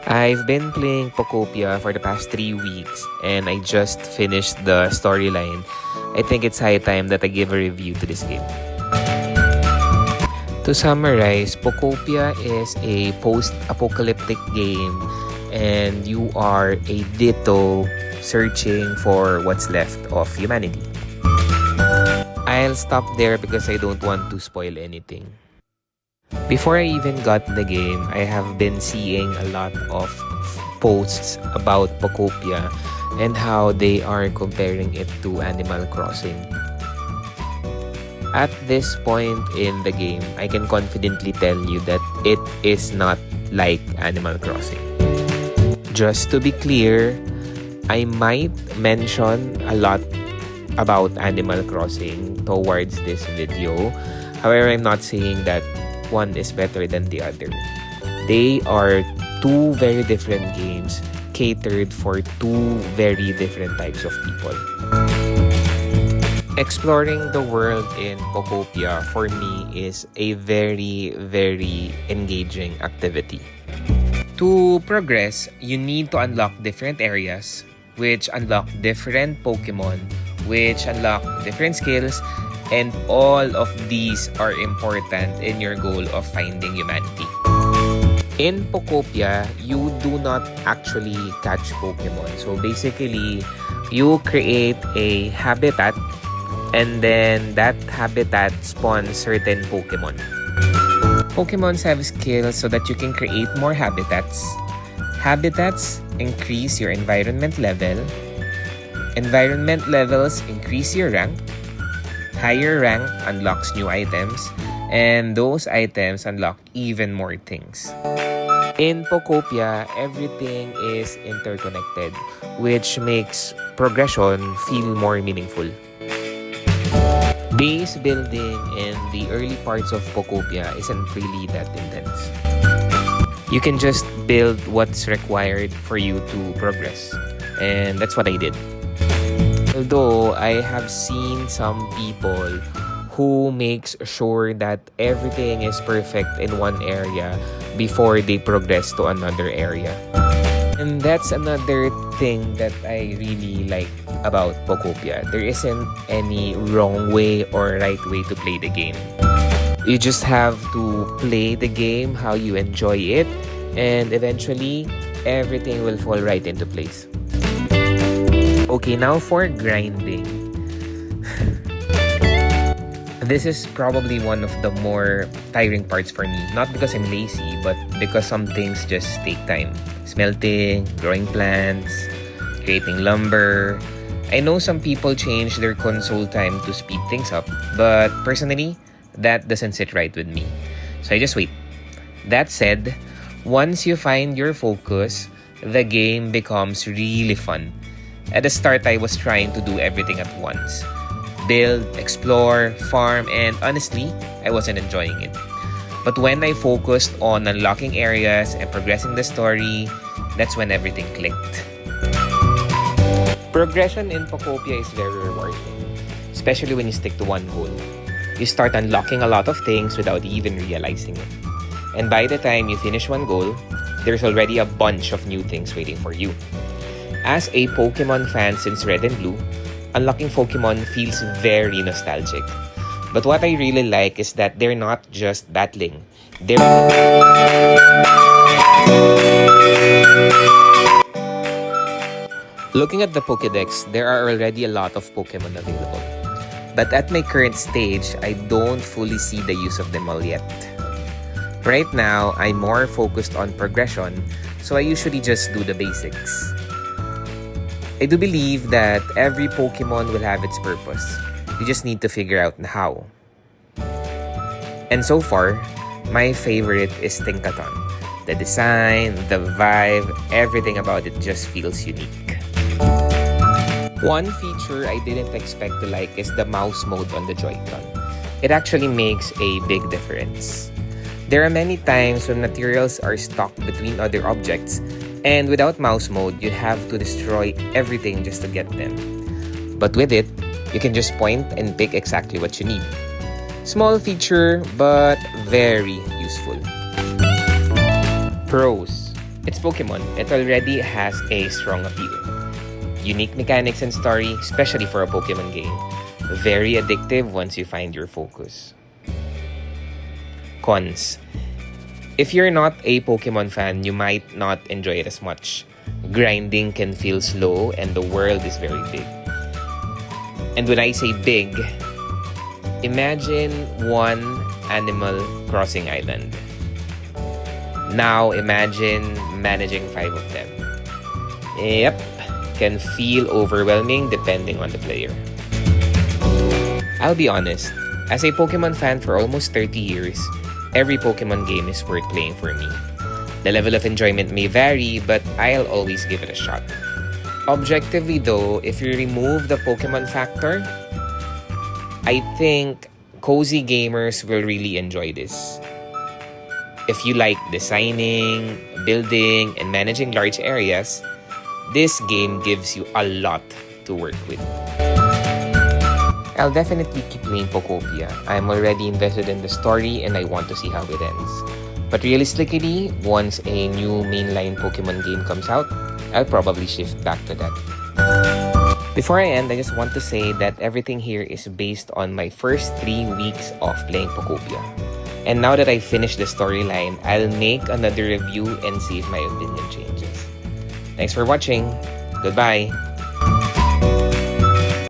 I've been playing Pokopia for the past 3 weeks and I just finished the storyline. I think it's high time that I give a review to this game. To summarize, Pokopia is a post-apocalyptic game and you are a Ditto searching for what's left of humanity. I'll stop there because I don't want to spoil anything. Before I even got the game, I have been seeing a lot of posts about Pokopia and how they are comparing it to Animal Crossing. At this point in the game, I can confidently tell you that it is not like Animal Crossing. Just to be clear, I might mention a lot about Animal Crossing towards this video. However, I'm not saying that one is better than the other. They are two very different games catered for two very different types of people. Exploring the world in Pokopia for me is a very engaging activity. To progress, you need to unlock different areas, which unlock different Pokemon, which unlock different skills, and all of these are important in your goal of finding humanity. In Pokopia, you do not actually catch Pokemon. So basically, you create a habitat and then that habitat spawns certain Pokemon. Pokemons have skills so that you can create more habitats. Habitats increase your environment level. Environment levels increase your rank. Higher rank unlocks new items, and those items unlock even more things. In Pokopia, everything is interconnected, which makes progression feel more meaningful. Base building in the early parts of Pokopia isn't really that intense. You can just build what's required for you to progress, and that's what I did. Although I have seen some people who makes sure that everything is perfect in one area before they progress to another area. And that's another thing that I really like about Pokopia. There isn't any wrong way or right way to play the game. You just have to play the game how you enjoy it, and eventually everything will fall right into place. Okay, now for grinding. This is probably one of the more tiring parts for me. Not because I'm lazy, but because some things just take time. Smelting, growing plants, creating lumber. I know some people change their console time to speed things up, but personally, that doesn't sit right with me. So I just wait. That said, once you find your focus, the game becomes really fun. At the start, I was trying to do everything at once. Build, explore, farm, and honestly, I wasn't enjoying it. But when I focused on unlocking areas and progressing the story, that's when everything clicked. Progression in Pokopia is very rewarding, especially when you stick to one goal. You start unlocking a lot of things without even realizing it. And by the time you finish one goal, there's already a bunch of new things waiting for you. As a Pokemon fan since Red and Blue, unlocking Pokemon feels very nostalgic. But what I really like is that they're not just battling. Looking at the Pokédex, there are already a lot of Pokemon available. But at my current stage, I don't fully see the use of them all yet. Right now, I'm more focused on progression, so I usually just do the basics. I do believe that every Pokemon will have its purpose. You just need to figure out how. And so far, my favorite is Tinkaton. The design, the vibe, everything about it just feels unique. One feature I didn't expect to like is the mouse mode on the Joy-Con. It actually makes a big difference. There are many times when materials are stuck between other objects, and without mouse mode, you'd have to destroy everything just to get them. But with it, you can just point and pick exactly what you need. Small feature, but very useful. Pros. It's Pokemon. It already has a strong appeal. Unique mechanics and story, especially for a Pokemon game. Very addictive once you find your focus. Cons. If you're not a Pokemon fan, you might not enjoy it as much. Grinding can feel slow and the world is very big. And when I say big, imagine one Animal Crossing island. Now imagine managing 5 of them. Yep, can feel overwhelming depending on the player. I'll be honest, as a Pokemon fan for almost 30 years, every Pokemon game is worth playing for me. The level of enjoyment may vary, but I'll always give it a shot. Objectively though, if you remove the Pokemon factor, I think cozy gamers will really enjoy this. If you like designing, building, and managing large areas, this game gives you a lot to work with. I'll definitely keep playing Pokopia. I'm already invested in the story and I want to see how it ends. But realistically, once a new mainline Pokemon game comes out, I'll probably shift back to that. Before I end, I just want to say that everything here is based on my first 3 weeks of playing Pokopia. And now that I've finished the storyline, I'll make another review and see if my opinion changes. Thanks for watching. Goodbye.